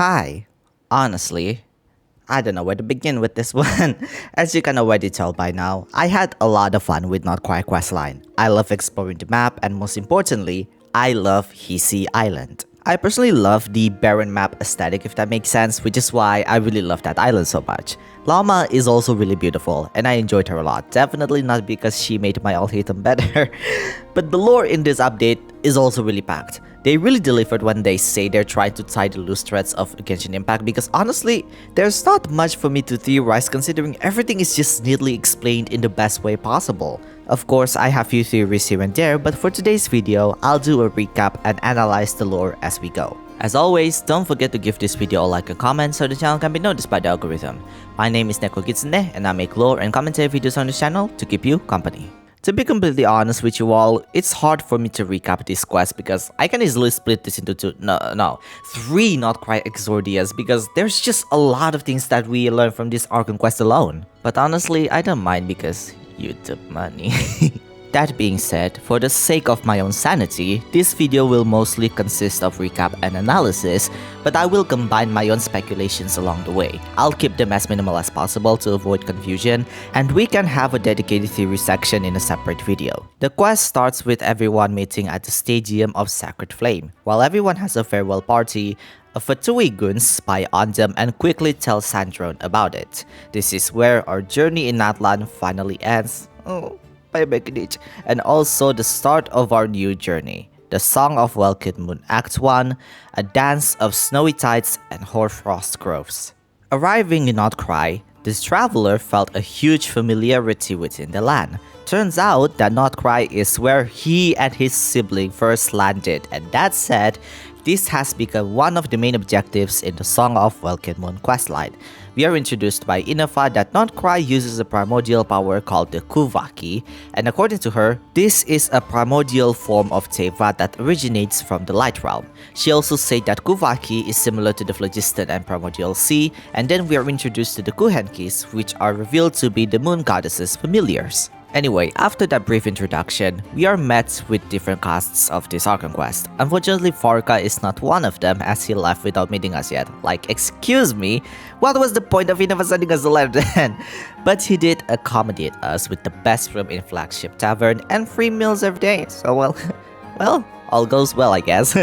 Hi. Honestly, I don't know where to begin with this one. As you can already tell by now, I had a lot of fun with Not Quite Questline. I love exploring the map and most importantly, I love Hisi Island. I personally love the barren map aesthetic if that makes sense, which is why I really love that island so much. Llama is also really beautiful and I enjoyed her a lot, definitely not because she made my algorithm better. But the lore in this update is also really packed. They really delivered when they say they're trying to tie the loose threads of Genshin Impact because honestly, there's not much for me to theorize considering everything is just neatly explained in the best way possible. Of course, I have few theories here and there, but for today's video, I'll do a recap and analyze the lore as we go. As always, don't forget to give this video a like and comment so the channel can be noticed by the algorithm. My name is Neko Kitsune and I make lore and commentary videos on this channel to keep you company. To be completely honest with you all, it's hard for me to recap this quest because I can easily split this into three not quite Exordias because there's just a lot of things that we learn from this Archon quest alone. But honestly, I don't mind because YouTube money. That being said, for the sake of my own sanity, this video will mostly consist of recap and analysis, but I will combine my own speculations along the way. I'll keep them as minimal as possible to avoid confusion, and we can have a dedicated theory section in a separate video. The quest starts with everyone meeting at the Stadium of Sacred Flame. While everyone has a farewell party, a Fatui goons spy on them and quickly tell Sandrone about it. This is where our journey in Natlan finally ends. And also the start of our new journey, the Song of Welkin Moon Act 1, a dance of snowy tides and hoarfrost groves. Arriving in Notcry, this traveler felt a huge familiarity within the land. Turns out that Notcry is where he and his sibling first landed, and that said, this has become one of the main objectives in the Song of Welkin Moon questline. We are introduced by Inafa that Notcry uses a primordial power called the Kuvaki, and according to her, this is a primordial form of Teva that originates from the Light Realm. She also said that Kuvaki is similar to the Phlogiston and Primordial Sea, and then we are introduced to the Kuhenkis, which are revealed to be the Moon Goddess's familiars. Anyway, after that brief introduction, we are met with different casts of this Archon quest. Unfortunately, Farka is not one of them as he left without meeting us yet. Like, excuse me, what was the point of Inafa sending us a letter then? But he did accommodate us with the best room in Flagship Tavern and free meals every day, so well, all goes well I guess.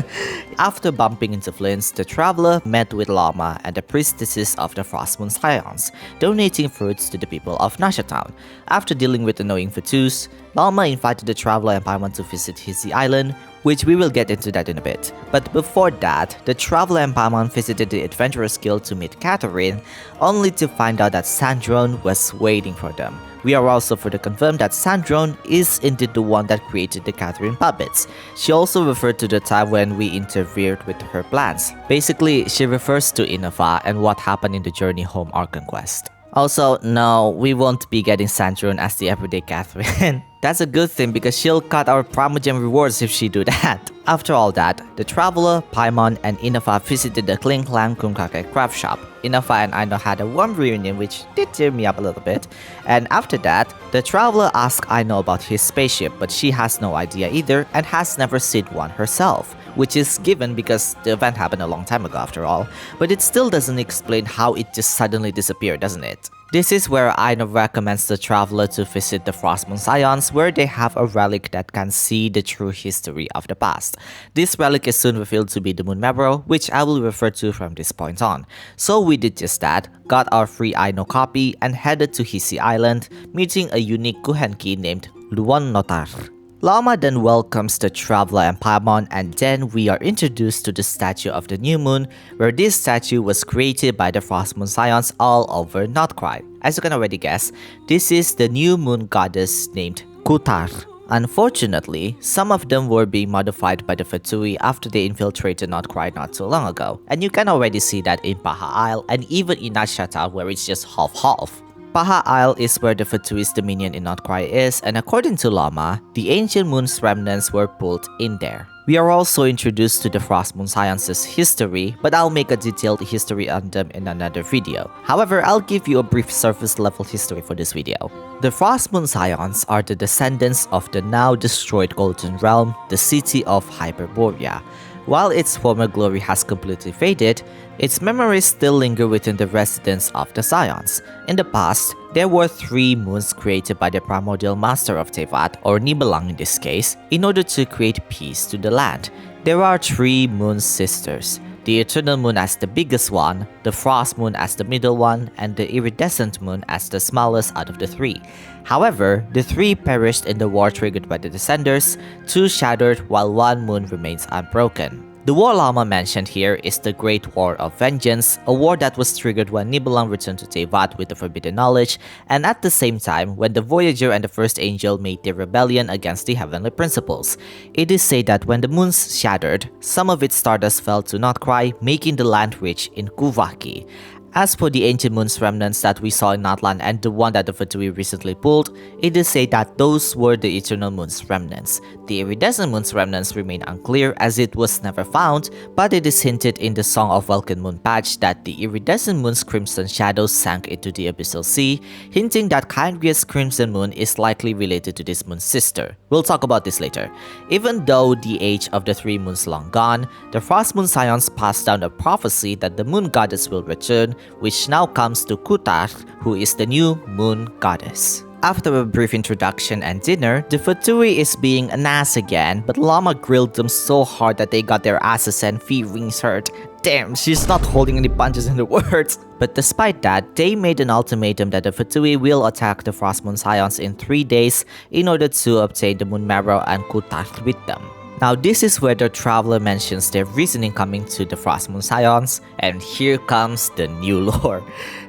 After bumping into Flints, the traveler met with Llama and the priestesses of the Frostmoon Scions, donating fruits to the people of Nashatown. After dealing with annoying Fatus, Llama invited the traveler and Paimon to visit Hisi Island, which we will get into that in a bit. But before that, the traveler and Paimon visited the Adventurers Guild to meet Catherine, only to find out that Sandrone was waiting for them. We are also further confirmed that Sandrone is indeed the one that created the Catherine puppets. She also referred to the time when we interfered with her plans. Basically, she refers to Inafa and what happened in the Journey Home Archon quest. Also, no, we won't be getting Sandrone as the everyday Catherine. That's a good thing because she'll cut our Primogen rewards if she do that. After all that, the traveler, Paimon, and Inafa visited the Kling Klang Kumkake craft shop. Inafa and Aino had a warm reunion which did cheer me up a little bit. And after that, the traveler asked Aino about his spaceship, but she has no idea either and has never seen one herself. Which is given because the event happened a long time ago after all, but it still doesn't explain how it just suddenly disappeared, doesn't it? This is where Aino recommends the traveler to visit the Frostmoon Scions, where they have a relic that can see the true history of the past. This relic is soon revealed to be the Moon Marrow, which I will refer to from this point on. So we did just that, got our free Aino copy, and headed to Hisi Island, meeting a unique Kuhenki named Luon Notar. Llama then welcomes the traveler and Paimon, and then we are introduced to the statue of the new moon, where this statue was created by the Frostmoon Scions all over Notcry. As you can already guess, this is the new moon goddess named Kutar. Unfortunately, some of them were being modified by the Fatui after they infiltrated Notcry not too long ago, and you can already see that in Paha Isle and even in Nashata where it's just half-half. Paha Isle is where the Fatui's dominion in Notcry is, and according to Llama, the ancient moon's remnants were pulled in there. We are also introduced to the Frostmoon Science's history, but I'll make a detailed history on them in another video. However, I'll give you a brief surface level history for this video. The Frostmoon Scions are the descendants of the now destroyed Golden Realm, the city of Hyperborea. While its former glory has completely faded, its memories still linger within the residents of the Scions. In the past, there were 3 moons created by the primordial master of Teyvat, or Nibelang in this case, in order to create peace to the land. There are 3 moon sisters. The Eternal Moon as the biggest one, the Frost Moon as the middle one, and the Iridescent Moon as the smallest out of the 3. However, the 3 perished in the war triggered by the Descenders, 2 shattered while 1 moon remains unbroken. The war Lama mentioned here is the Great War of Vengeance, a war that was triggered when Nibelang returned to Teyvat with the Forbidden Knowledge, and at the same time when the Voyager and the First Angel made their rebellion against the Heavenly Principles. It is said that when the moons shattered, some of its stardust fell to not cry, making the land rich in Kuvaki. As for the Ancient Moon's remnants that we saw in Natlan and the one that the Fatui recently pulled, it is said that those were the Eternal Moon's remnants. The Iridescent Moon's remnants remain unclear as it was never found, but it is hinted in the Song of Vulcan Moon patch that the Iridescent Moon's crimson shadows sank into the Abyssal Sea, hinting that Kyria's Crimson Moon is likely related to this moon's sister. We'll talk about this later. Even though the age of the 3 moons long gone, the Frost Moon Scions passed down a prophecy that the Moon Goddess will return, which now comes to Kutar, who is the new Moon Goddess. After a brief introduction and dinner, the Fatui is being an ass again, but Lama grilled them so hard that they got their asses and feet rings hurt. Damn, she's not holding any punches in the words. But despite that, they made an ultimatum that the Fatui will attack the Frost Moon Scions in 3 days in order to obtain the Moon Marrow and Kutar with them. Now this is where the Traveler mentions their reasoning coming to the Frost Moon Scions, and here comes the new lore.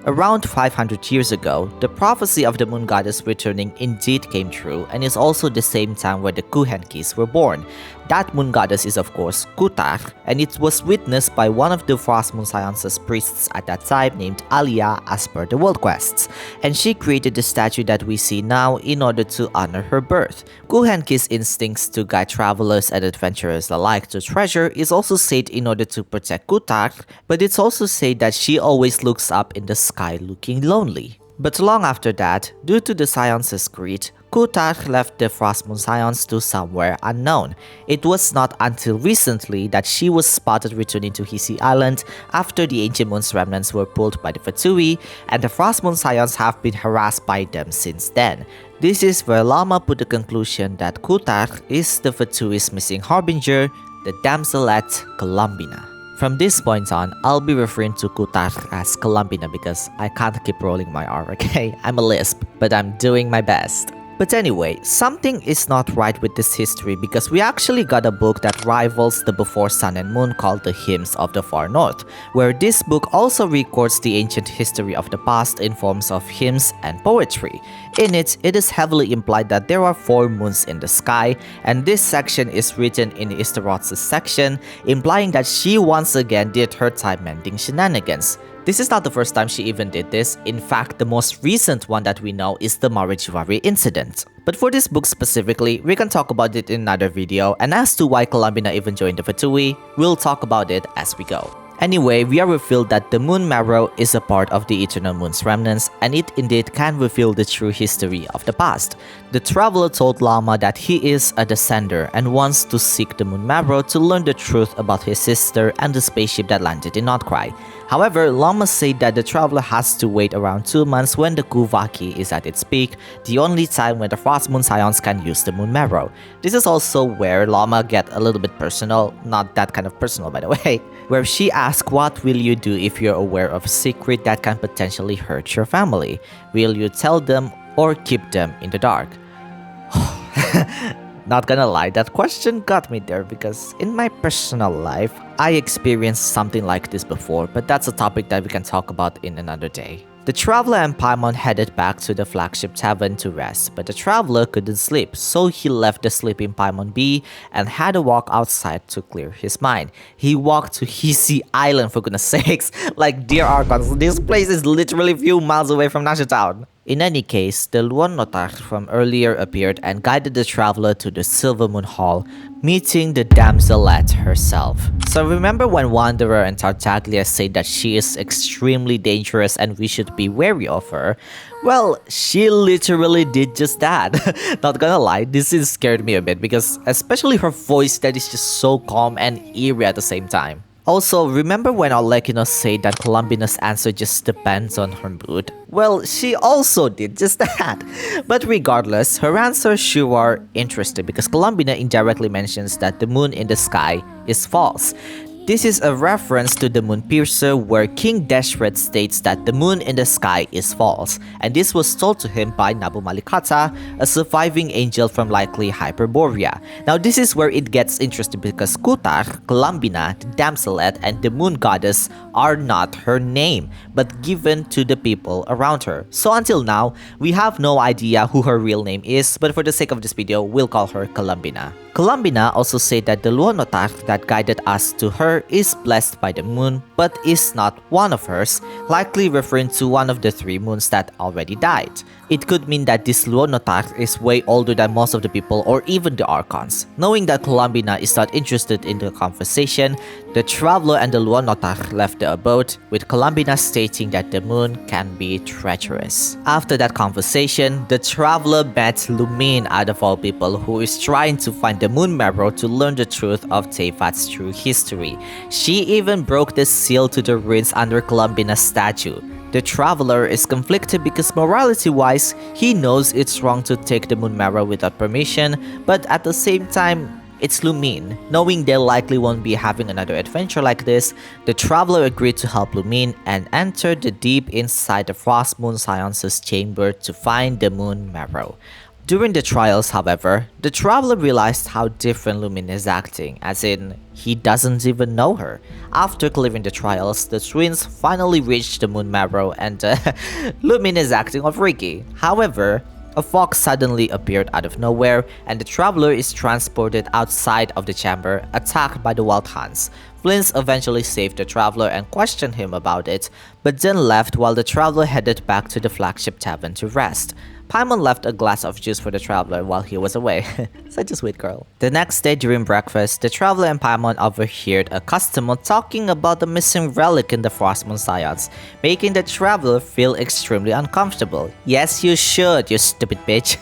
Around 500 years ago, the prophecy of the Moon Goddess returning indeed came true, and is also the same time where the Kuhenkis were born. That Moon Goddess is of course Kutar, and it was witnessed by one of the Frost Moon Scions' priests at that time named Alia as per the world quests, and she created the statue that we see now in order to honor her birth. Kuhenkis' instincts to guide travelers and adventurers alike to treasure is also said in order to protect Kutar, but it's also said that she always looks up in the sky looking lonely. But long after that, due to the Scions' greed, Kutar left the Frost Moon Scions to somewhere unknown. It was not until recently that she was spotted returning to Hisi Island after the Ancient Moon's remnants were pulled by the Fatui, and the Frost Moon Scions have been harassed by them since then. This is where Lama put the conclusion that Kutar is the Fatui's missing harbinger, the damselette Columbina. From this point on, I'll be referring to Kutar as Columbina because I can't keep rolling my R, okay? I'm a lisp, but I'm doing my best. But anyway, something is not right with this history because we actually got a book that rivals the Before Sun and Moon called the Hymns of the Far North, where this book also records the ancient history of the past in forms of hymns and poetry. In it, it is heavily implied that there are 4 moons in the sky, and this section is written in Istaroth's section, implying that she once again did her time-mending shenanigans. This is not the first time she even did this. In fact, the most recent one that we know is the Marichivari incident. But for this book specifically, we can talk about it in another video, and as to why Columbina even joined the Fatui, we'll talk about it as we go. Anyway, we are revealed that the Moon Marrow is a part of the Eternal Moon's remnants, and it indeed can reveal the true history of the past. The Traveler told Lama that he is a descender and wants to seek the Moon Marrow to learn the truth about his sister and the spaceship that landed in Outcry. However, Lama said that the Traveler has to wait around 2 months when the Kuvaki is at its peak, the only time when the Frost Moon Scions can use the Moon Marrow. This is also where Lama get a little bit personal, not that kind of personal by the way, where she asks what will you do if you're aware of a secret that can potentially hurt your family? Will you tell them or keep them in the dark? Not gonna lie, that question got me there because in my personal life, I experienced something like this before, but that's a topic that we can talk about in another day. The Traveler and Paimon headed back to the flagship tavern to rest, but the Traveler couldn't sleep, so he left the sleeping Paimon be and had a walk outside to clear his mind. He walked to Hisi Island, for goodness sakes. Like, dear Archon, this place is literally a few miles away from Nasha Town. In any case, the Luon Notar from earlier appeared and guided the traveler to the Silver Moon Hall, meeting the damselette herself. So remember when Wanderer and Tartaglia say that she is extremely dangerous and we should be wary of her? Well, she literally did just that. Not gonna lie, this scene scared me a bit because especially her voice that is just so calm and eerie at the same time. Also, remember when Arlecchino said that Columbina's answer just depends on her mood? Well, she also did just that. But regardless, her answers sure are interesting because Columbina indirectly mentions that the moon in the sky is false. This is a reference to the Moon Piercer where King Deshret states that the moon in the sky is false, and this was told to him by Nabu Malikata, a surviving angel from likely Hyperborea. Now this is where it gets interesting because Kutar, Columbina, the damselette, and the moon goddess are not her name, but given to the people around her. So until now, we have no idea who her real name is, but for the sake of this video, we'll call her Columbina. Columbina also said that the Luonotar that guided us to her is blessed by the moon, but is not one of hers, likely referring to one of the 3 moons that already died. It could mean that this Luonotar is way older than most of the people or even the Archons. Knowing that Columbina is not interested in the conversation, the traveler and the Luonotar left the abode, with Columbina stating that the moon can be treacherous. After that conversation, the traveler met Lumine out of all people, who is trying to find the moon marrow to learn the truth of Teyvat's true history. She even broke the seal to the ruins under Columbina's statue. The traveler is conflicted because morality-wise, he knows it's wrong to take the moon marrow without permission, but at the same time, it's Lumine. Knowing they likely won't be having another adventure like this, the traveler agreed to help Lumine and entered the deep inside the Frost Moon Science's chamber to find the moon marrow. During the trials, however, the traveler realized how different Lumine is acting, as in, he doesn't even know her. After clearing the trials, the twins finally reached the moon marrow and Lumine is acting all freaky. However, a fox suddenly appeared out of nowhere and the traveler is transported outside of the chamber, attacked by the wild hunts. Flint eventually saved the traveler and questioned him about it, but then left while the traveler headed back to the flagship tavern to rest. Paimon left a glass of juice for the traveler while he was away. Such a sweet girl. The next day during breakfast, the traveler and Paimon overheard a customer talking about the missing relic in the Frostmoon Science, making the traveler feel extremely uncomfortable. Yes, you should, you stupid bitch.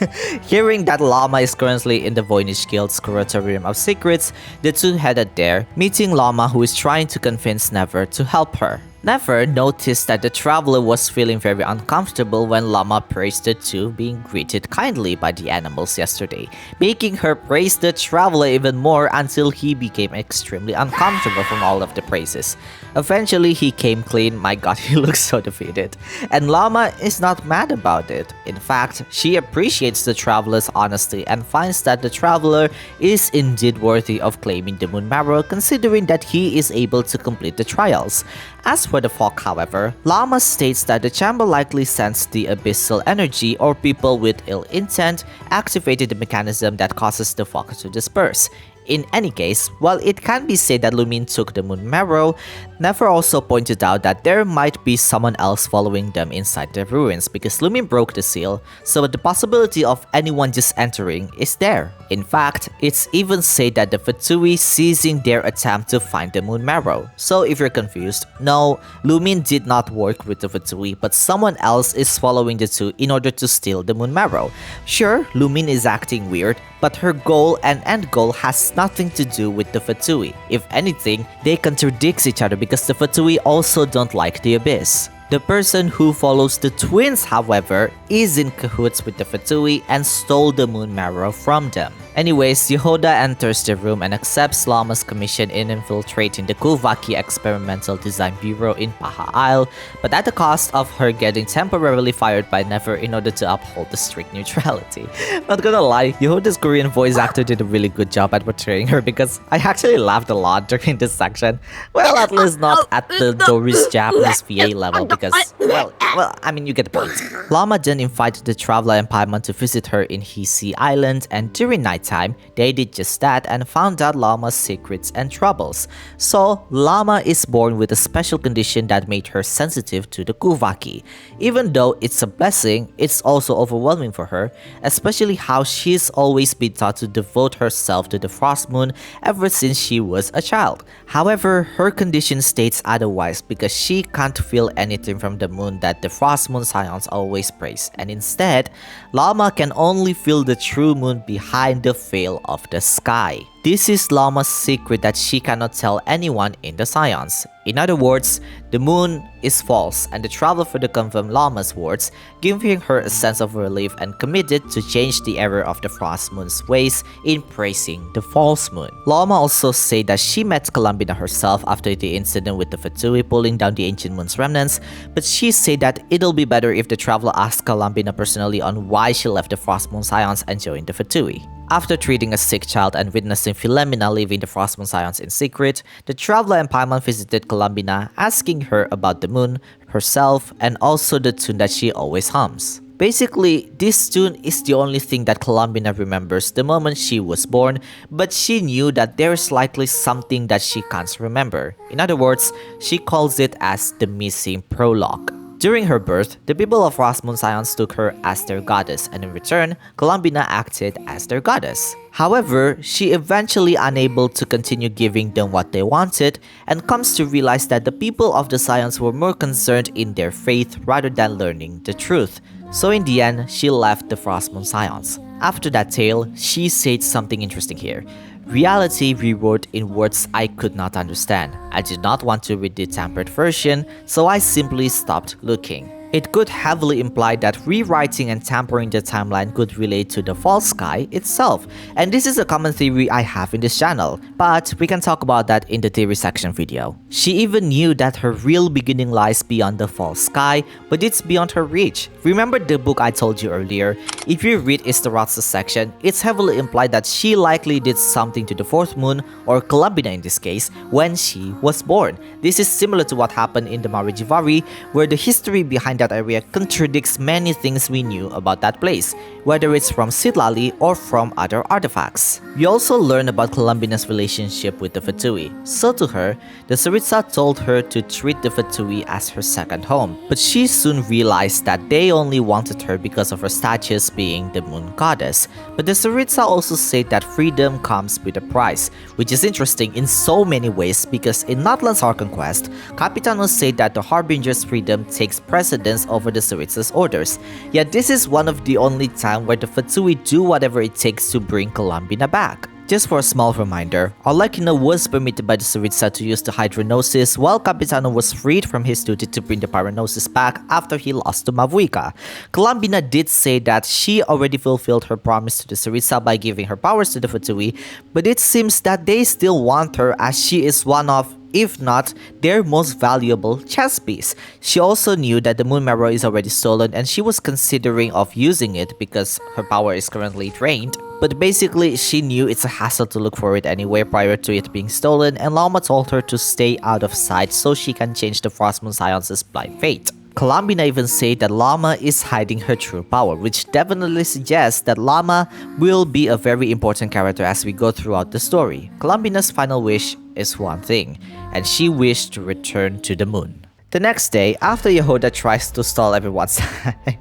Hearing that Llama is currently in the Voynich Guild's Curatorium of Secrets, the two headed there, meeting Llama, who is trying to convince Never to help her. Never noticed that the traveler was feeling very uncomfortable when Llama praised the two being greeted kindly by the animals yesterday, making her praise the traveler even more until he became extremely uncomfortable from all of the praises. Eventually, he came clean. My god, he looks so defeated. And Llama is not mad about it. In fact, she appreciates the traveler's honesty and finds that the traveler is indeed worthy of claiming the moon marrow, considering that he is able to complete the trials. As for the fog, however, Llama states that the chamber likely sensed the abyssal energy or people with ill intent activated the mechanism that causes the fog to disperse. In any case, while it can be said that Lumine took the moon marrow, Never also pointed out that there might be someone else following them inside the ruins because Lumine broke the seal, so the possibility of anyone just entering is there. In fact, it's even said that the Fatui seizing their attempt to find the moon marrow. So if you're confused, no, Lumine did not work with the Fatui, but someone else is following the two in order to steal the moon marrow. Sure, Lumine is acting weird, but her goal and end goal has nothing to do with the Fatui. If anything, they contradict each other because the Fatui also don't like the Abyss. The person who follows the twins, however, is in cahoots with the Fatui and stole the moon marrow from them. Anyways, Yehoda enters the room and accepts Llama's commission in infiltrating the Kuvaki Experimental Design Bureau in Paha Isle, but at the cost of her getting temporarily fired by Never in order to uphold the strict neutrality. Not gonna lie, Yehoda's Korean voice actor did a really good job at portraying her because I actually laughed a lot during this section. Well, at least not at the Doris Japanese VA level because, I mean, you get the point. Llama then invited the traveler and Paimon to visit her in Hisi Island, and during nighttime, they did just that and found out Llama's secrets and troubles. So, Llama is born with a special condition that made her sensitive to the Kuvaki. Even though it's a blessing, it's also overwhelming for her, especially how she's always been taught to devote herself to the Frost Moon ever since she was a child. However, her condition states otherwise because she can't feel anything from the moon that the Frost Moon scions always praise, and instead, Llama can only feel the true moon behind the veil of the sky. This is Llama's secret that she cannot tell anyone in the scions. In other words, the moon is false, and the traveler further confirmed Llama's words, giving her a sense of relief and committed to change the error of the Frost Moon's ways in praising the false moon. Llama also said that she met Columbina herself after the incident with the Fatui pulling down the ancient moon's remnants, but she said that it'll be better if the traveler asked Columbina personally on why she left the Frost Moon scions and joined the Fatui. After treating a sick child and witnessing Philomena leaving the Frost Moon scions in secret, the traveler and Paimon visited Columbina, asking her about the moon, herself, and also the tune that she always hums. Basically, this tune is the only thing that Columbina remembers the moment she was born, but she knew that there is likely something that she can't remember. In other words, she calls it as the missing prologue. During her birth, the people of Frost Moon Scions took her as their goddess, and in return, Columbina acted as their goddess. However, she eventually unable to continue giving them what they wanted, and comes to realize that the people of the Scions were more concerned in their faith rather than learning the truth. So in the end, she left the Frost Moon Scions. After that tale, she said something interesting here. Reality rewrote in words I could not understand. I did not want to read the tempered version, so I simply stopped looking. It could heavily imply that rewriting and tampering the timeline could relate to the false sky itself, and this is a common theory I have in this channel, but we can talk about that in the theory section video. She even knew that her real beginning lies beyond the false sky, but it's beyond her reach. Remember the book I told you earlier? If you read Istaroth's section, it's heavily implied that she likely did something to the fourth moon, or Columbina in this case, when she was born. This is similar to what happened in the Marijivari, where the history behind that area contradicts many things we knew about that place, whether it's from Citlali or from other artifacts. We also learn about Columbina's relationship with the Fatui. So to her, the Tsaritsa told her to treat the Fatui as her second home, but she soon realized that they only wanted her because of her status being the moon goddess. But the Tsaritsa also said that freedom comes with a price, which is interesting in so many ways because in Natlan's Archon quest, Capitano said that the Harbinger's freedom takes precedence over the Tsaritsa's orders. Yet this is one of the only time where the Fatui do whatever it takes to bring Columbina back. Just for a small reminder, Arlecchino was permitted by the Tsaritsa to use the Hydronosis, while Capitano was freed from his duty to bring the Paranosis back after he lost to Mavuika. Columbina did say that she already fulfilled her promise to the Tsaritsa by giving her powers to the Fatui, but it seems that they still want her as she is one of, if not their most valuable chess piece. She also knew that the moon marrow is already stolen and she was considering of using it because her power is currently drained. But basically, she knew it's a hassle to look for it anyway prior to it being stolen, and Llama told her to stay out of sight so she can change the Frost Moon Scions' blind fate. Columbina even said that Llama is hiding her true power, which definitely suggests that Llama will be a very important character as we go throughout the story. Columbina's final wish is one thing, and she wished to return to the moon. The next day, after Yehuda tries to stall everyone's time,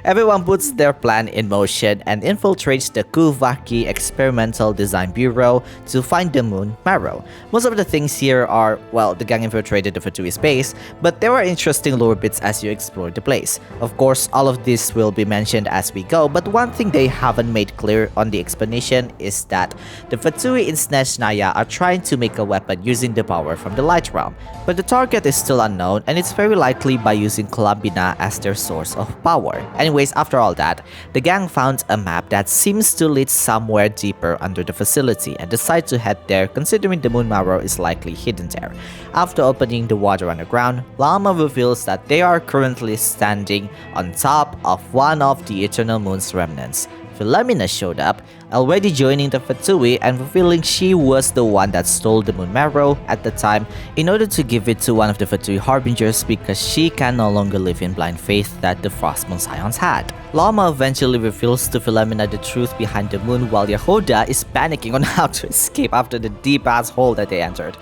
everyone puts their plan in motion and infiltrates the Kuvaki Experimental Design Bureau to find the moon marrow. Most of the things here are, well, the gang infiltrated the Fatui's base, but there are interesting lore bits as you explore the place. Of course, all of this will be mentioned as we go, but one thing they haven't made clear on the explanation is that the Fatui in Snezhnaya are trying to make a weapon using the power from the Light Realm, but the target is still unknown, and it's very likely by using Columbina as their source of power. Anyways, after all that, the gang found a map that seems to lead somewhere deeper under the facility and decide to head there considering the moon marrow is likely hidden there. After opening the water underground, Llama reveals that they are currently standing on top of one of the Eternal Moon's remnants. Philomena showed up, already joining the Fatui and revealing she was the one that stole the moon marrow at the time in order to give it to one of the Fatui harbingers because she can no longer live in blind faith that the Frost Moon Scions had. Llama eventually reveals to Philomena the truth behind the moon while Yehuda is panicking on how to escape after the deep-ass hole that they entered.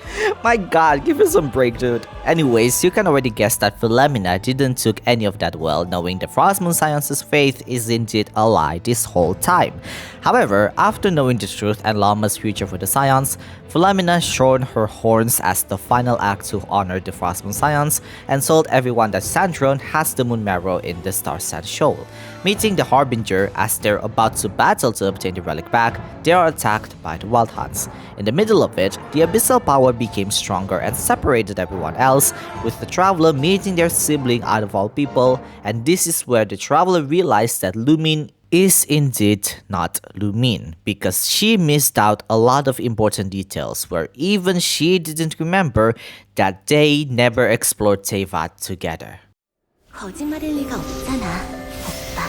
My god, give her some break, dude. Anyways, you can already guess that Philomena didn't took any of that well, knowing the Frost Moon Science's faith is indeed a lie this whole time. However, after knowing the truth and Llama's future for the Scions, Philomena shone her horns as the final act to honor the Frost Moon Scions and told everyone that Sandron has the moon marrow in the Star Sand Shoal. Meeting the Harbinger as they're about to battle to obtain the relic back, they are attacked by the Wild Hunts. In the middle of it, the abyssal power became stronger and separated everyone else, with the Traveler meeting their sibling out of all people, and this is where the Traveler realized that Lumin is indeed not Lumin, because she missed out a lot of important details where even she didn't remember that they never explored Teyvat together. 거짓말일 리가 없잖아, 오빠.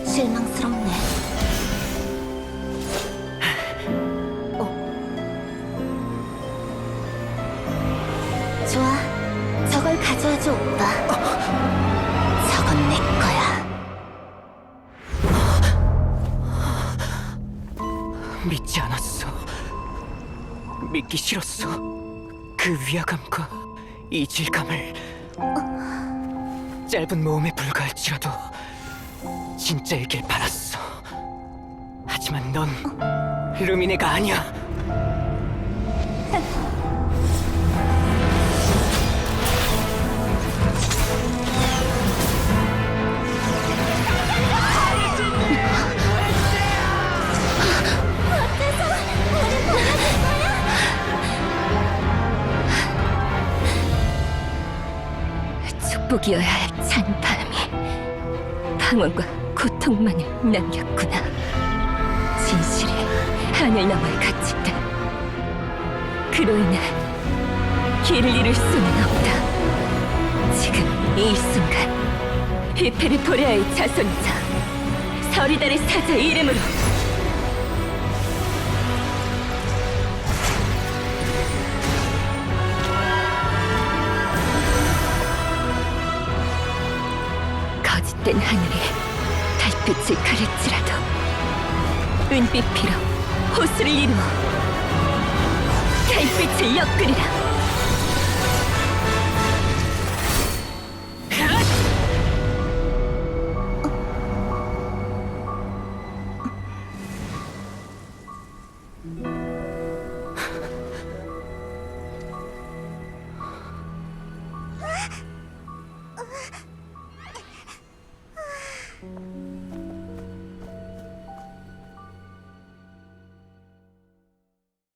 실망스럽네. 좋아, 저걸 가져와줘, 오빠. 저건 내 거야. 믿지 않았어. 믿기 싫었어. 그 위화감과 이질감을. 짧은 모험에 불과할지라도 진짜이길 바랐어. 하지만 넌 루미네가 아니야. 축복이어야 할 찬 바람이 방황과 고통만을 남겼구나. 진실이 하늘 너머에 갇힌다. 그로 인해 길을 잃을 수는 없다. 지금 이 순간 히페르포레아의 자손이자 서리달의 사자 이름으로 거짓된 하늘이 달빛을 가릴지라도 은빛 피로 호수를 이루어 달빛을 엮으리라.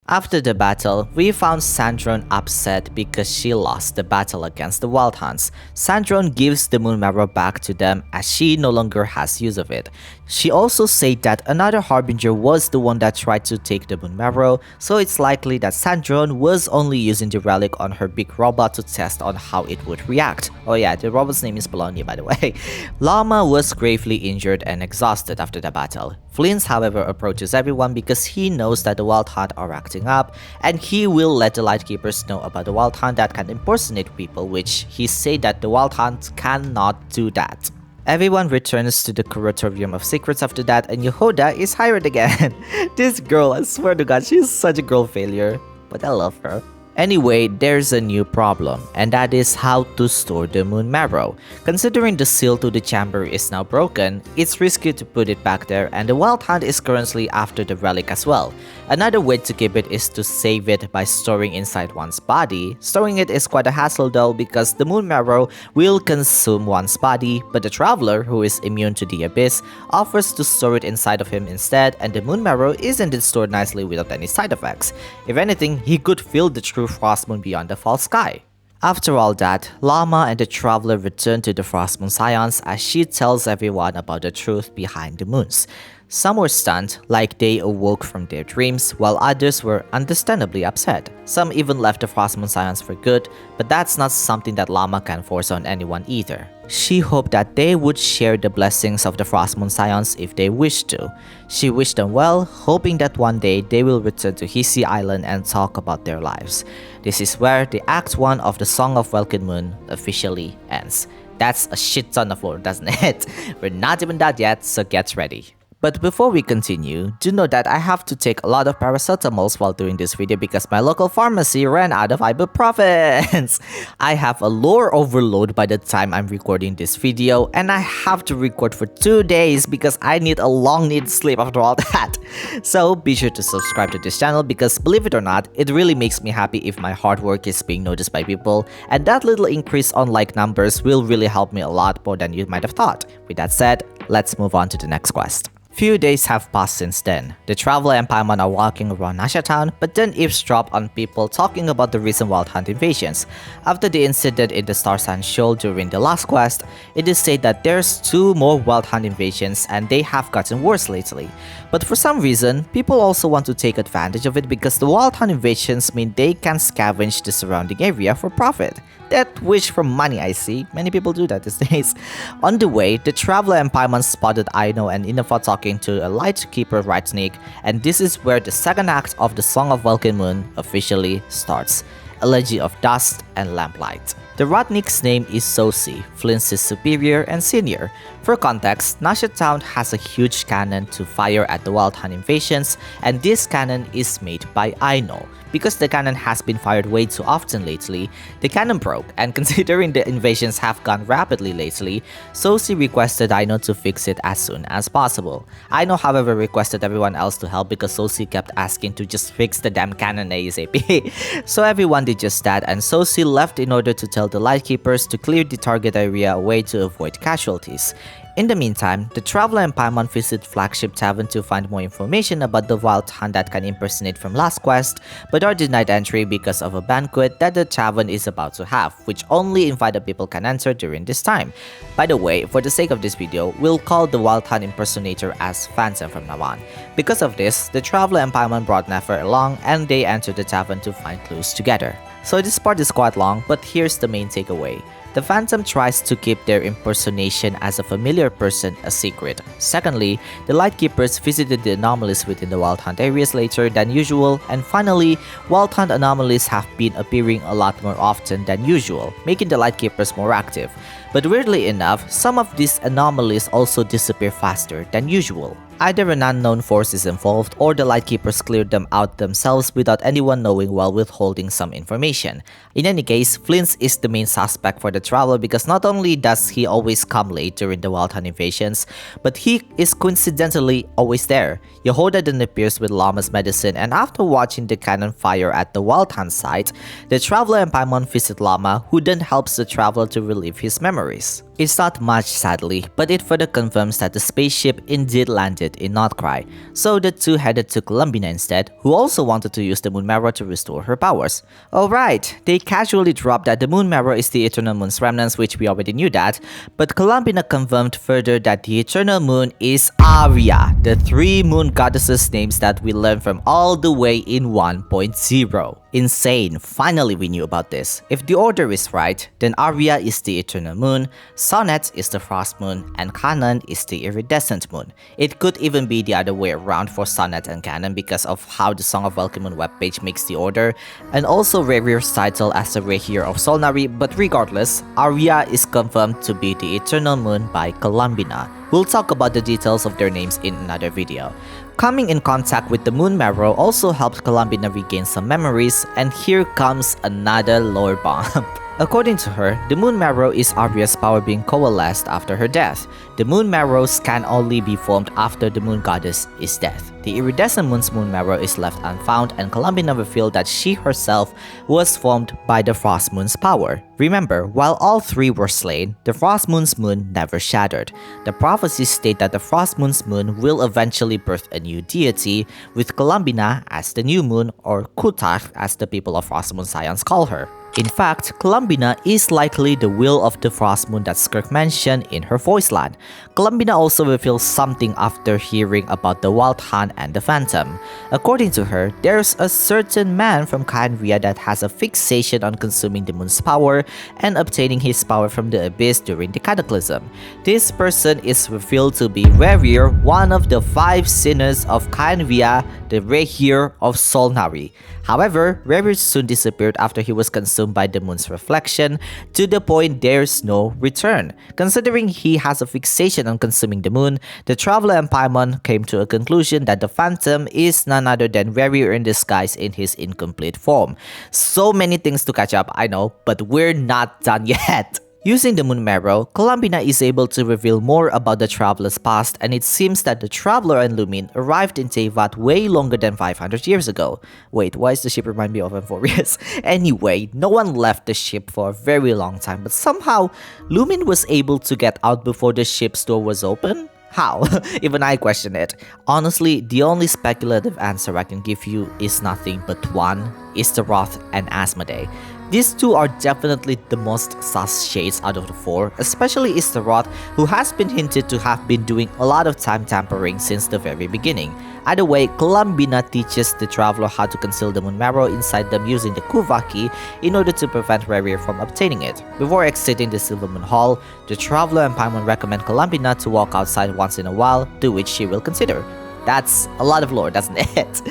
After the battle, we found Sandron upset because she lost the battle against the Wild Hunts. Sandron gives the moon marrow back to them as she no longer has use of it. She also said that another Harbinger was the one that tried to take the moon marrow, so it's likely that Sandron was only using the relic on her big robot to test on how it would react. Oh yeah, the robot's name is Bologna, by the way. Llama was gravely injured and exhausted after the battle. Flint, however, approaches everyone because he knows that the Wild Hunt are acting up, and he will let the Lightkeepers know about the Wild Hunt that can impersonate people, which he said that the Wild Hunt cannot do that. Everyone returns to the Curatorium of Secrets after that, and Yehuda is hired again. This girl, I swear to god, she's such a girl failure, but I love her. Anyway, there's a new problem, and that is how to store the moon marrow. Considering the seal to the chamber is now broken, it's risky to put it back there, and the Wild Hunt is currently after the relic as well. Another way to keep it is to save it by storing inside one's body. Storing it is quite a hassle though, because the moon marrow will consume one's body, but the Traveler, who is immune to the abyss, offers to store it inside of him instead, and the moon marrow is indeed stored nicely without any side effects. If anything, he could feel the true Frost Moon beyond the false sky. After all that, Llama and the Traveler return to the Frost Moon Scions as she tells everyone about the truth behind the moons. Some were stunned, like they awoke from their dreams, while others were understandably upset. Some even left the Frost Moon Scions for good, but that's not something that Llama can force on anyone either. She hoped that they would share the blessings of the Frost Moon Scions if they wished to. She wished them well, hoping that one day they will return to Hisi Island and talk about their lives. This is where the Act 1 of the Song of Welkin Moon officially ends. That's a shit ton of lore, doesn't it? We're not even done yet, so get ready. But before we continue, do know that I have to take a lot of paracetamols while doing this video because my local pharmacy ran out of ibuprofens. I have a lore overload by the time I'm recording this video, and I have to record for 2 days because I need a long night's sleep after all that. So be sure to subscribe to this channel because believe it or not, it really makes me happy if my hard work is being noticed by people, and that little increase on like numbers will really help me a lot more than you might have thought. With that said, let's move on to the next quest. Few days have passed since then. The Traveler and Paimon are walking around Nasha Town, but then eavesdrop on people talking about the recent Wild Hunt invasions. After the incident in the Star Sand Shoal during the last quest, it is said that there's 2 more Wild Hunt invasions and they have gotten worse lately. But for some reason, people also want to take advantage of it because the Wild Hunt invasions mean they can scavenge the surrounding area for profit. That wish for money, I see. Many people do that these days. On the way, the Traveler and Paimon spotted Aino and Inafa talking to a Lightkeeper Ratnik, and this is where the second act of the Song of Welkin Moon officially starts. Elegy of Dust and Lamplight. The Ratnik's name is Sosi, Flint's superior and senior. For context, Nasha Town has a huge cannon to fire at the Wild Hunt invasions, and this cannon is made by Aino. Because the cannon has been fired way too often lately, the cannon broke, and considering the invasions have gone rapidly lately, Sosi requested Aino to fix it as soon as possible. Aino however requested everyone else to help because Sosi kept asking to just fix the damn cannon ASAP. So everyone did just that, and Sosi left in order to tell the Lightkeepers to clear the target area away to avoid casualties. In the meantime, the Traveler and Paimon visit Flagship Tavern to find more information about the Wild Hunt that can impersonate from last quest, but are denied entry because of a banquet that the tavern is about to have, which only invited people can enter during this time. By the way, for the sake of this video, we'll call the Wild Hunt impersonator as Phantom from now on. Because of this, the Traveler and Paimon brought Nefer along and they entered the tavern to find clues together. So this part is quite long, but here's the main takeaway. The Phantom tries to keep their impersonation as a familiar person a secret. Secondly, the Lightkeepers visited the anomalies within the Wild Hunt areas later than usual, and finally, Wild Hunt anomalies have been appearing a lot more often than usual, making the Lightkeepers more active. But weirdly enough, some of these anomalies also disappear faster than usual. Either an unknown force is involved or the Lightkeepers cleared them out themselves without anyone knowing while withholding some information. In any case, Flint is the main suspect for the Traveler because not only does he always come late during the Wild Hunt invasions, but he is coincidentally always there. Yehoda then appears with Llama's medicine, and after watching the cannon fire at the Wild Hunt site, the Traveler and Paimon visit Llama, who then helps the Traveler to relive his memories. It's not much sadly, but it further confirms that the spaceship indeed landed in Notcry, so the two headed to Columbina instead, who also wanted to use the Moon Marrow to restore her powers. Alright, they casually dropped that the Moon Marrow is the Eternal Moon's remnants, which we already knew that, but Columbina confirmed further that the Eternal Moon is Arya, the 3 moon goddesses' names that we learned from all the way in 1.0. Insane, finally we knew about this. If the order is right, then Arya is the Eternal Moon, Sonnet is the Frost Moon, and Kanan is the Iridescent Moon. It could even be the other way around for Sonnet and Kanan because of how the Song of Welkin Moon webpage makes the order, and also RERIR's title as the RERIR of Solnari, but regardless, Arya is confirmed to be the Eternal Moon by Columbina. We'll talk about the details of their names in another video. Coming in contact with the Moon Marrow also helped Columbina regain some memories, and here comes another lore bomb. According to her, the Moon Marrow is Arya's power being coalesced after her death. The Moon Marrows can only be formed after the Moon Goddess is dead. The Iridescent Moon's Moon Marrow is left unfound, and Columbina revealed that she herself was formed by the Frost Moon's power. Remember, while all 3 were slain, the Frost Moon's moon never shattered. The prophecies state that the Frost Moon's moon will eventually birth a new deity, with Columbina as the new moon, or Kutak as the people of Frost Moon Scions call her. In fact, Columbina is likely the will of the Frost Moon that Skirk mentioned in her voice line. Columbina also reveals something after hearing about the Wild Hunt and the Phantom. According to her, there's a certain man from Khaenri'ah that has a fixation on consuming the moon's power and obtaining his power from the abyss during the cataclysm. This person is revealed to be RERIR, one of the 5 sinners of Khaenri'ah, the RERIR of Solnari. However, RERIR soon disappeared after he was consumed by the moon's reflection, to the point there's no return. Considering he has a fixation on consuming the moon, the Traveler and Paimon came to a conclusion that the Phantom is none other than RERIR in disguise in his incomplete form. So many things to catch up, I know, but we're not done yet. Using the Moon Marrow, Columbina is able to reveal more about the Traveler's past, and it seems that the Traveler and Lumin arrived in Teyvat way longer than 500 years ago. Wait, why does the ship remind me of Amphorius? Anyway, no one left the ship for a very long time, but somehow, Lumin was able to get out before the ship's door was open? How? Even I question it. Honestly, the only speculative answer I can give you is nothing but one, Istaroth and Asmodee. These two are definitely the most sus shades out of the 4, especially Istaroth, who has been hinted to have been doing a lot of time tampering since the very beginning. Either way, Columbina teaches the Traveler how to conceal the Moon Marrow inside them using the Kuva key in order to prevent RERIR from obtaining it. Before exiting the Silver Moon Hall, the Traveler and Paimon recommend Columbina to walk outside once in a while, to which she will consider. That's a lot of lore, doesn't it?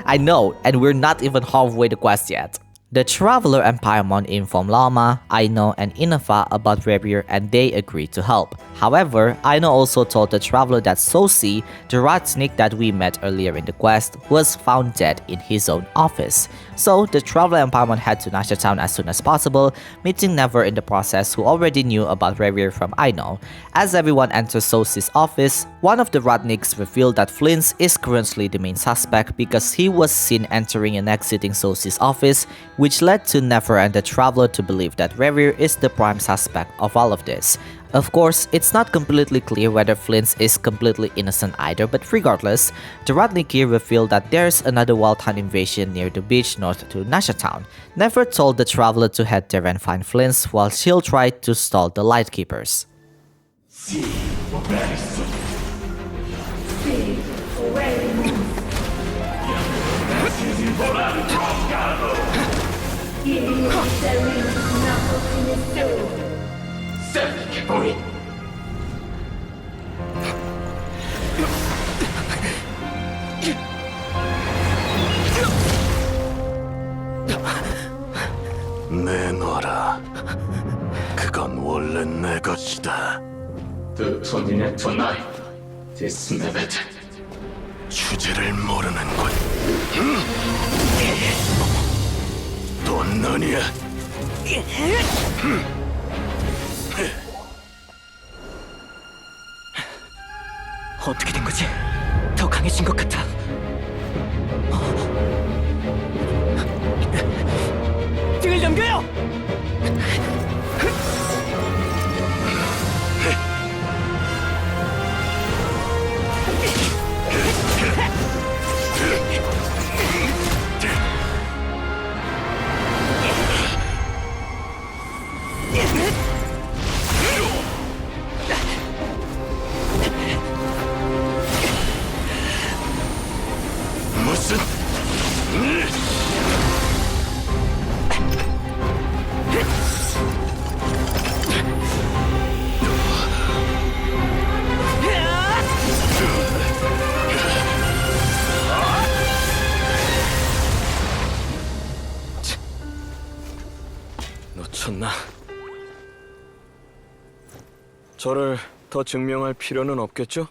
I know, and we're not even halfway the quest yet. The Traveler and Paimon inform Lama, Aino, and Inafa about RERIR, and they agree to help. However, Aino also told the Traveler that Sosi, the Ratsnik that we met earlier in the quest, was found dead in his own office. So, the Traveler and Paimon head to Nasha Town as soon as possible, meeting Never in the process, who already knew about RERIR from Aino. As everyone enters Sosi's office, one of the Ratniks revealed that Flins is currently the main suspect because he was seen entering and exiting Sosi's office, which led to Never and the Traveler to believe that RERIR is the prime suspect of all of this. Of course, it's not completely clear whether Flins is completely innocent either, but regardless, the Ratniki revealed that there's another Wild Hunt invasion near the beach north to Nasha Town. Never told the Traveler to head there and find Flins, while she'll try to stall the Lightkeepers. 내놔라. 그건 원래 내 것이다. 주제를 모르는군. 또 너냐? 어떻게 된 거지? 더 강해진 것 같아. 등을 넘겨요! 무슨? 놓쳤나? 저를 더 증명할 필요는 없겠죠?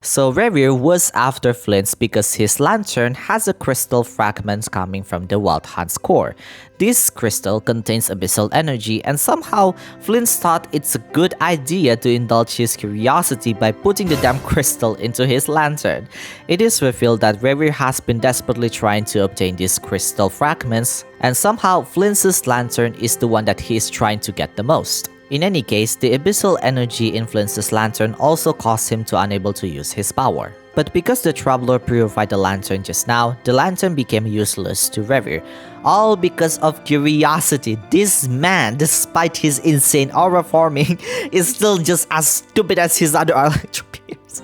So RERIR was after Flint's because his lantern has a crystal fragment coming from the Wild Hunt's core. This crystal contains abyssal energy, and somehow Flint thought it's a good idea to indulge his curiosity by putting the damn crystal into his lantern. It is revealed that RERIR has been desperately trying to obtain these crystal fragments, and somehow Flint's lantern is the one that he is trying to get the most. In any case, the abyssal energy influences Lantern also caused him to unable to use his power. But because the Traveler purified the Lantern just now, the Lantern became useless to RERIR. All because of curiosity. This man, despite his insane aura forming, is still just as stupid as his other electro peers.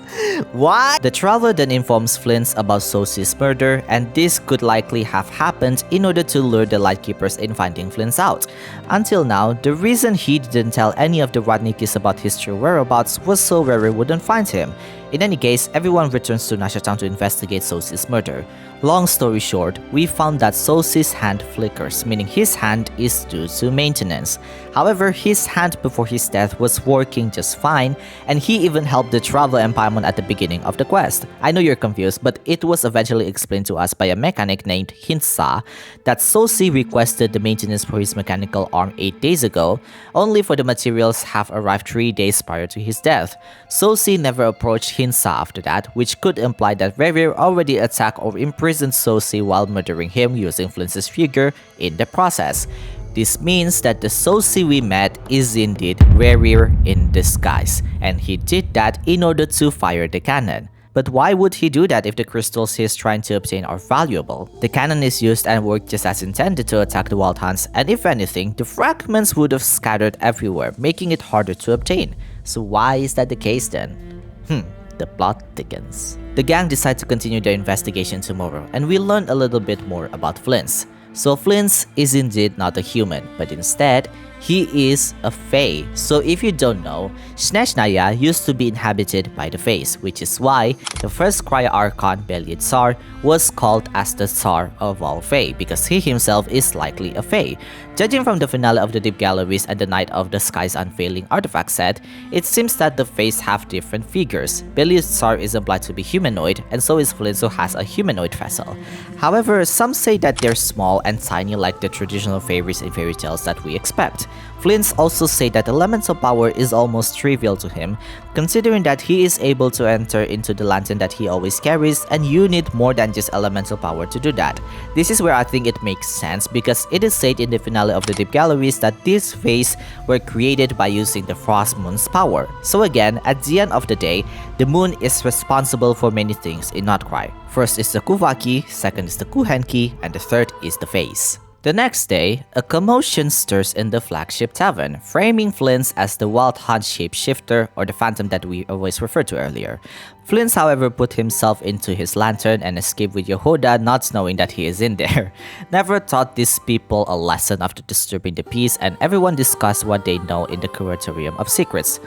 What? The Traveler then informs Flint about Sosie's murder, and this could likely have happened in order to lure the Lightkeepers in finding Flint out. Until now, the reason he didn't tell any of the Radnikis about his true whereabouts was so RERIR wouldn't find him. In any case, everyone returns to Nasha Town to investigate Sosie's murder. Long story short, we found that Sosie's hand flickers, meaning his hand is due to maintenance. However, his hand before his death was working just fine, and he even helped the Traveler and Paimon at the beginning of the quest. I know you're confused, but it was eventually explained to us by a mechanic named Hinsa that Sosie requested the maintenance for his mechanical arm 8 days ago, only for the materials have arrived 3 days prior to his death. Sosie never approached Hinsa after that, which could imply that RERIR already attacked or imprisoned Sosie while murdering him using Flint's figure in the process. This means that the Sosie we met is indeed RERIR in disguise, and he did that in order to fire the cannon. But why would he do that if the crystals he's trying to obtain are valuable? The cannon is used and worked just as intended to attack the Wild Hunts, and if anything, the fragments would have scattered everywhere, making it harder to obtain. So why is that the case then? The plot thickens. The gang decide to continue their investigation tomorrow, and we learn a little bit more about Flint. So Flint is indeed not a human, but instead, he is a Fae. So if you don't know, Snezhnaya used to be inhabited by the Faes, which is why the first Cryo Archon, Belial Tsar, was called as the Tsar of all Fae, because he himself is likely a Fae. Judging from the finale of the Deep Galleries and the Night of the Sky's Unfailing artifact set, it seems that the Faes have different figures. Belial Tsar is implied to be humanoid, and so is Flint, who has a humanoid vessel. However, some say that they're small and tiny like the traditional fairies in fairy tales that we expect. Flint also say that elemental power is almost trivial to him, considering that he is able to enter into the lantern that he always carries, and you need more than just elemental power to do that. This is where I think it makes sense, because it is said in the finale of the Deep Galleries that these Faes were created by using the Frost Moon's power. So again, at the end of the day, the moon is responsible for many things in Notcry. First is the Kuvaki, second is the Kuhenki, and the third is the Faes. The next day, a commotion stirs in the flagship tavern, framing Flint as the Wild Hunt shapeshifter, or the phantom that we always referred to earlier. Flint, however, put himself into his lantern and escaped with Yehuda, not knowing that he is in there. Never taught these people a lesson after disturbing the peace, and everyone discussed what they know in the Curatorium of Secrets.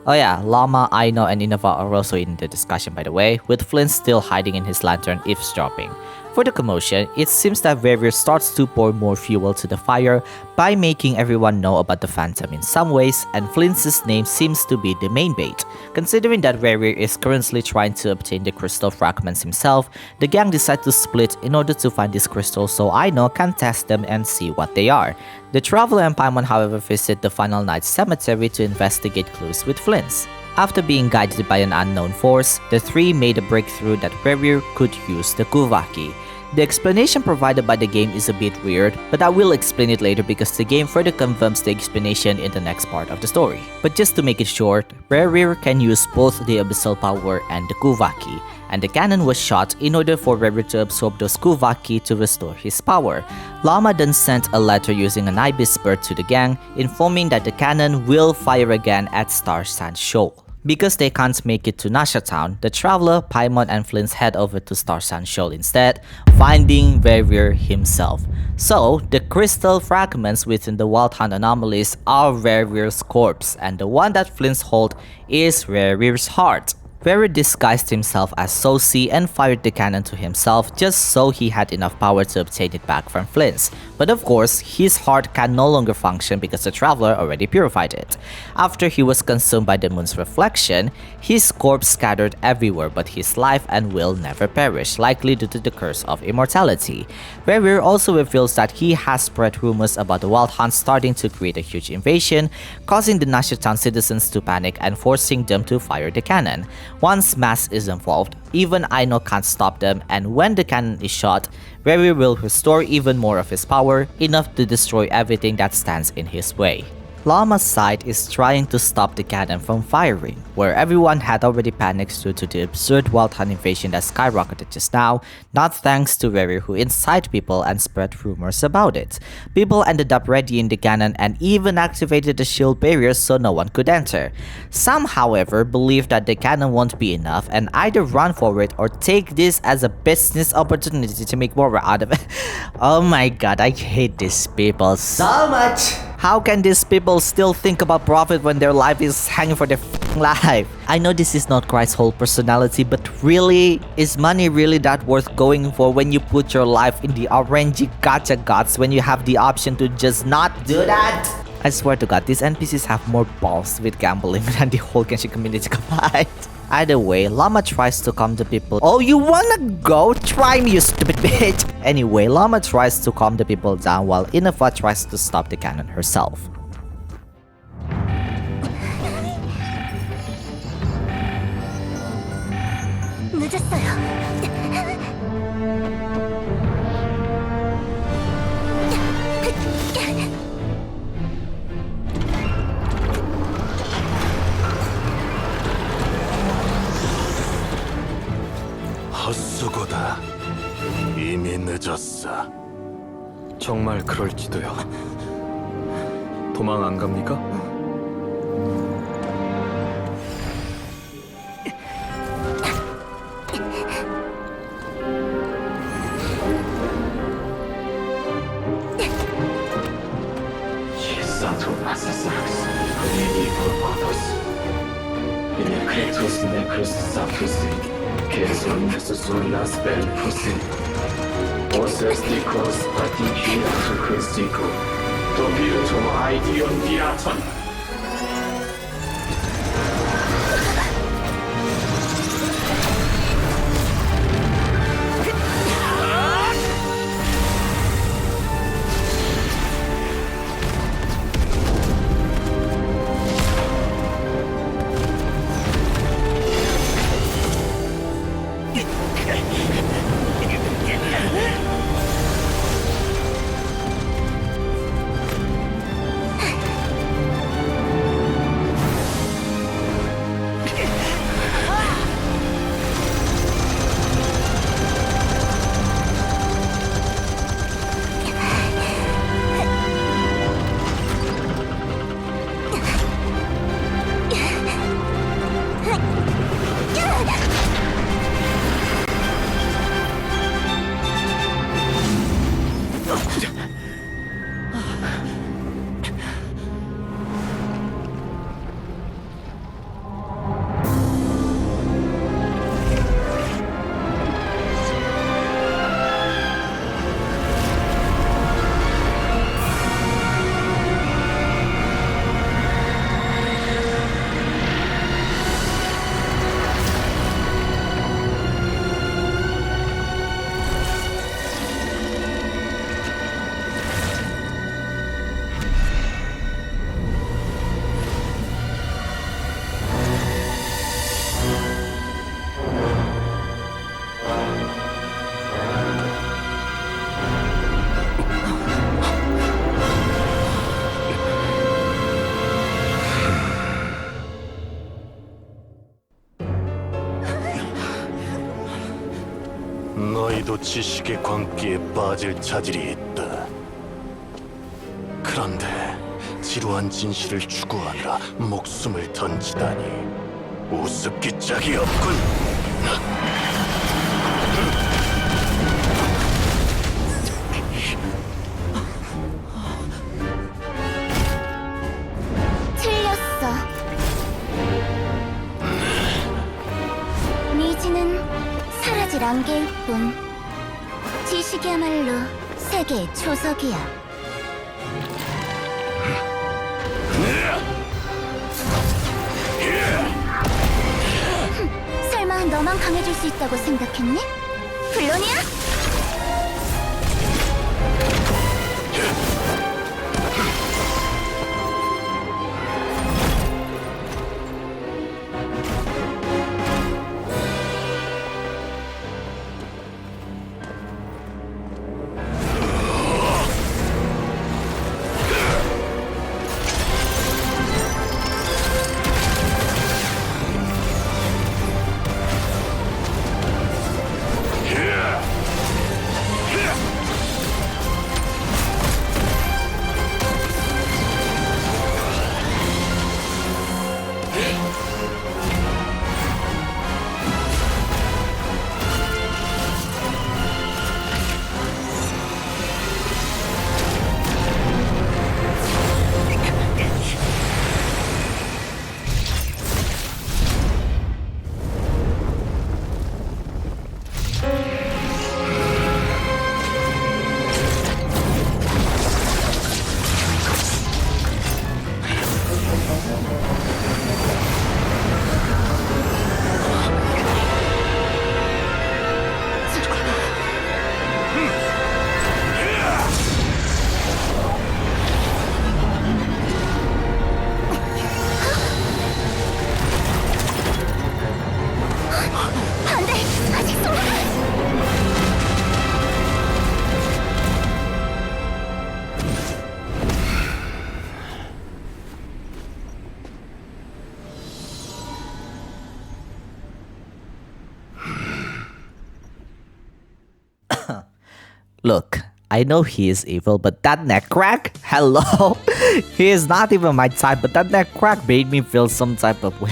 Oh yeah, Llama, Aino, and Innova are also in the discussion, by the way, with Flint still hiding in his lantern eavesdropping. For the commotion, it seems that RERIR starts to pour more fuel to the fire by making everyone know about the Phantom in some ways, and Flint's name seems to be the main bait. Considering that RERIR is currently trying to obtain the crystal fragments himself, the gang decide to split in order to find these crystals so Aino can test them and see what they are. The Traveler and Paimon, however, visit the Final Night Cemetery to investigate clues with Flint. After being guided by an unknown force, the three made a breakthrough that RERIR could use the Kuvaki. The explanation provided by the game is a bit weird, but I will explain it later because the game further confirms the explanation in the next part of the story. But just to make it short, RERIR can use both the Abyssal Power and the Kuvaki, and the cannon was shot in order for RERIR to absorb those Kuvaki to restore his power. Llama then sent a letter using an ibis bird to the gang, informing that the cannon will fire again at Star Sand Shoal. Because they can't make it to Nasha Town, the Traveler, Paimon, and Flint head over to Star Sand Shoal instead, finding RERIR himself. So, the crystal fragments within the Wild Hunt anomalies are RERIR's corpse, and the one that Flint holds is RERIR's heart. RERIR disguised himself as Sosie and fired the cannon to himself just so he had enough power to obtain it back from Flint. But of course, his heart can no longer function because the Traveler already purified it. After he was consumed by the moon's reflection, his corpse scattered everywhere, but his life and will never perish, likely due to the curse of immortality. RERIR also reveals that he has spread rumors about the Wild Hunt starting to create a huge invasion, causing the Nasha Town citizens to panic and forcing them to fire the cannon. Once mass is involved, even Aino can't stop them, and when the cannon is shot, RERIR will restore even more of his power, enough to destroy everything that stands in his way. Llama's side is trying to stop the cannon from firing, where everyone had already panicked due to the absurd wild hunt invasion that skyrocketed just now, not thanks to RERIR who incited people and spread rumors about it. People ended up readying the cannon and even activated the shield barriers so no one could enter. Some, however, believe that the cannon won't be enough and either run for it or take this as a business opportunity to make more out of it. Oh my god, I hate these people so much! How can these people still think about profit when their life is hanging for their life? I know this is not Christ's whole personality, but really, is money really that worth going for when you put your life in the RNG gacha gods when you have the option to just not do that? I swear to god, these NPCs have more balls with gambling than the whole Genshin community combined. Either way, Llama tries to calm the people. Oh, you wanna go? Try me, you stupid bitch! Anyway, Llama tries to calm the people down while Inafa tries to stop the cannon herself. 헛수고다. 이미 늦었어. 정말 그럴지도요. 도망 안 갑니까? 너희도 지식의 광기에 빠질 자질이 있다. 그런데 지루한 진실을 추구하느라 목숨을 던지다니 우습기 짝이 없군. 틀렸어. 미지는 사라질 안개일 뿐. 지식이야말로 세계의 초석이야. 설마 너만 강해질 수 있다고 생각했니? 물론이야. Look, I know he is evil, but that neck crack? Hello? He is not even my type, but that neck crack made me feel some type of way.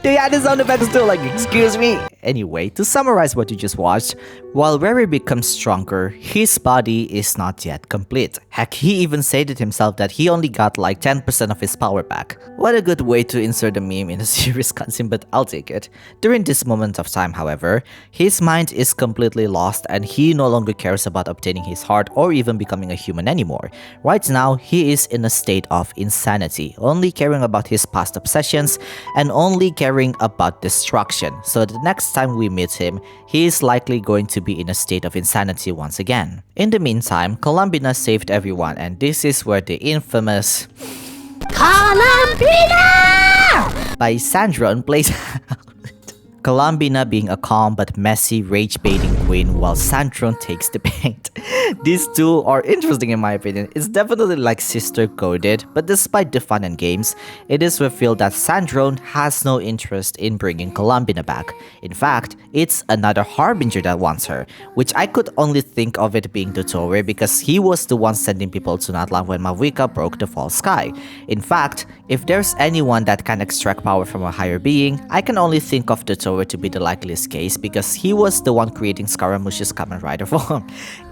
They had his sound effects too, like, excuse me. Anyway, to summarize what you just watched, while RERIR becomes stronger, his body is not yet complete. Heck, he even said it himself that he only got like 10% of his power back. What a good way to insert a meme in a serious cutscene, but I'll take it. During this moment of time, however, his mind is completely lost and he no longer cares about obtaining his heart or even becoming a human anymore. Right now, he is in a state of insanity, only caring about his past obsessions and only caring about destruction. So the next time we meet him, he is likely going to be in a state of insanity once again. In the meantime, Columbina saved everyone, and this is where the infamous Columbina by Sandron plays out. Columbina being a calm but messy rage-baiting queen while Sandron takes the bait. These two are interesting in my opinion. It's definitely like sister-coded, but despite the fun and games, it is revealed that Sandron has no interest in bringing Columbina back. In fact, it's another Harbinger that wants her, which I could only think of it being Dottore because he was the one sending people to Natlan when Mavuika broke the false sky. In fact, if there's anyone that can extract power from a higher being, I can only think of Dottore to be the likeliest case because he was the one creating Scaramouche's Kamen Rider form.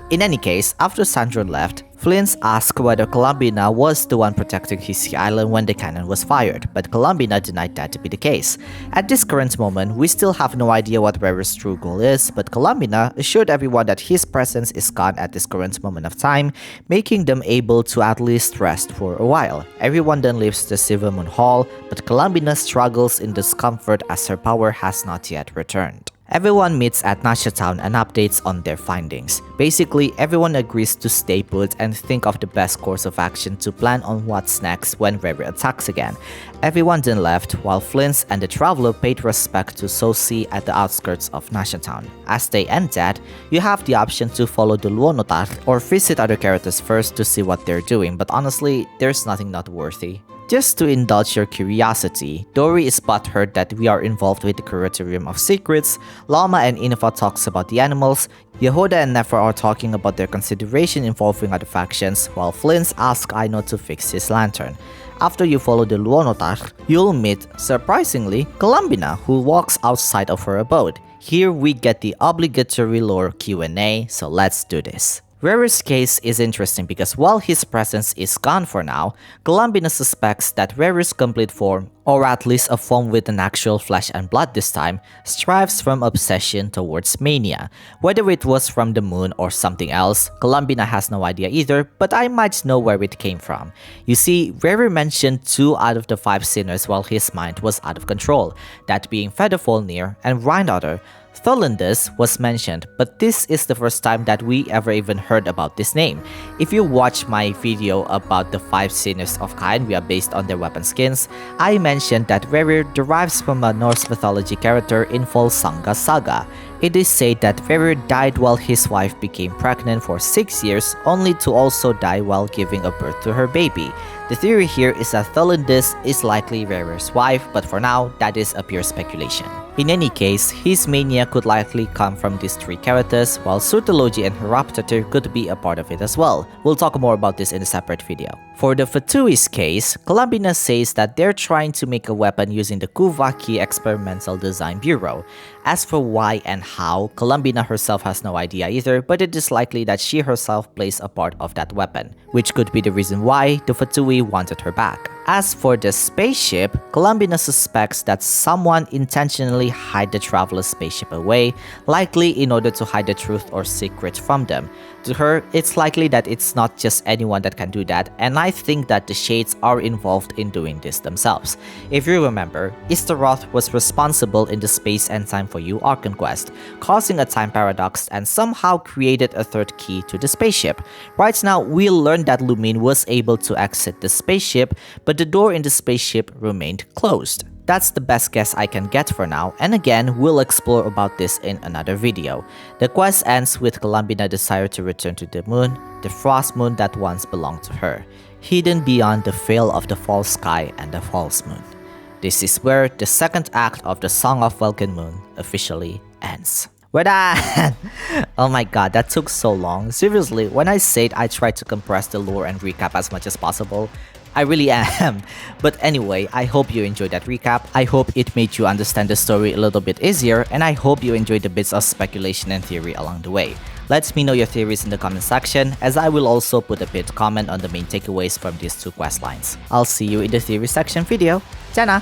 In any case, after Sandron left, Flint asked whether Columbina was the one protecting his sea island when the cannon was fired, but Columbina denied that to be the case. At this current moment, we still have no idea what RERIR's true goal is, but Columbina assured everyone that his presence is gone at this current moment of time, making them able to at least rest for a while. Everyone then leaves the Silver Moon Hall, but Columbina struggles in discomfort as her power has not yet returned. Everyone meets at Nasha Town and updates on their findings. Basically, everyone agrees to stay put and think of the best course of action to plan on what's next when RERIR attacks again. Everyone then left, while Flint and the Traveler paid respect to Sosi at the outskirts of Nasha Town. As they end that, you have the option to follow the Luonotar or visit other characters first to see what they're doing, but honestly, there's nothing noteworthy. Just to indulge your curiosity, Dori is butthurt that we are involved with the Curatorium of Secrets, Lama and Inafa talks about the animals, Yehuda and Nefer are talking about their consideration involving other factions, while Flint asks Aino to fix his lantern. After you follow the Luonotar, you'll meet, surprisingly, Columbina, who walks outside of her abode. Here we get the obligatory lore Q&A, so let's do this. RERIR's case is interesting because while his presence is gone for now, Columbina suspects that RERIR's complete form, or at least a form with an actual flesh and blood this time, strives from obsession towards mania. Whether it was from the moon or something else, Columbina has no idea either, but I might know where it came from. You see, RERIR mentioned 2 out of the 5 sinners while his mind was out of control, that being Featherfall and Rhinotter. Thulindus was mentioned, but this is the first time that we ever even heard about this name. If you watch my video about the 5 sinners of Kain we are based on their weapon skins, I mentioned that RERIR derives from a Norse mythology character in Volsunga Saga. It is said that RERIR died while his wife became pregnant for 6 years, only to also die while giving a birth to her baby. The theory here is that Thulindus is likely RERIR's wife, but for now, that is a pure speculation. In any case, his mania could likely come from these 3 characters, while Surtology and Heroptator could be a part of it as well. We'll talk more about this in a separate video. For the Fatui's case, Columbina says that they're trying to make a weapon using the Kuvaki Experimental Design Bureau. As for why and how, Columbina herself has no idea either, but it is likely that she herself plays a part of that weapon, which could be the reason why the Fatui wanted her back. As for the spaceship, Columbina suspects that someone intentionally hid the Traveler's spaceship away, likely in order to hide the truth or secret from them. To her, it's likely that it's not just anyone that can do that, and I think that the Shades are involved in doing this themselves. If you remember, Istaroth was responsible in the Space and Time for You Archon quest, causing a time paradox and somehow created a 3rd key to the spaceship. Right now, we learned that Lumine was able to exit the spaceship, but the door in the spaceship remained closed. That's the best guess I can get for now, and again, we'll explore about this in another video. The quest ends with Columbina's desire to return to the moon, the frost moon that once belonged to her, hidden beyond the veil of the false sky and the false moon. This is where the 2nd act of the Song of Vulcan Moon officially ends. We're done! Oh my god, that took so long. Seriously, when I said I tried to compress the lore and recap as much as possible, I really am. But anyway, I hope you enjoyed that recap. I hope it made you understand the story a little bit easier, and I hope you enjoyed the bits of speculation and theory along the way. Let me know your theories in the comment section, as I will also put a pinned comment on the main takeaways from these two questlines. I'll see you in the theory section video. Tjena!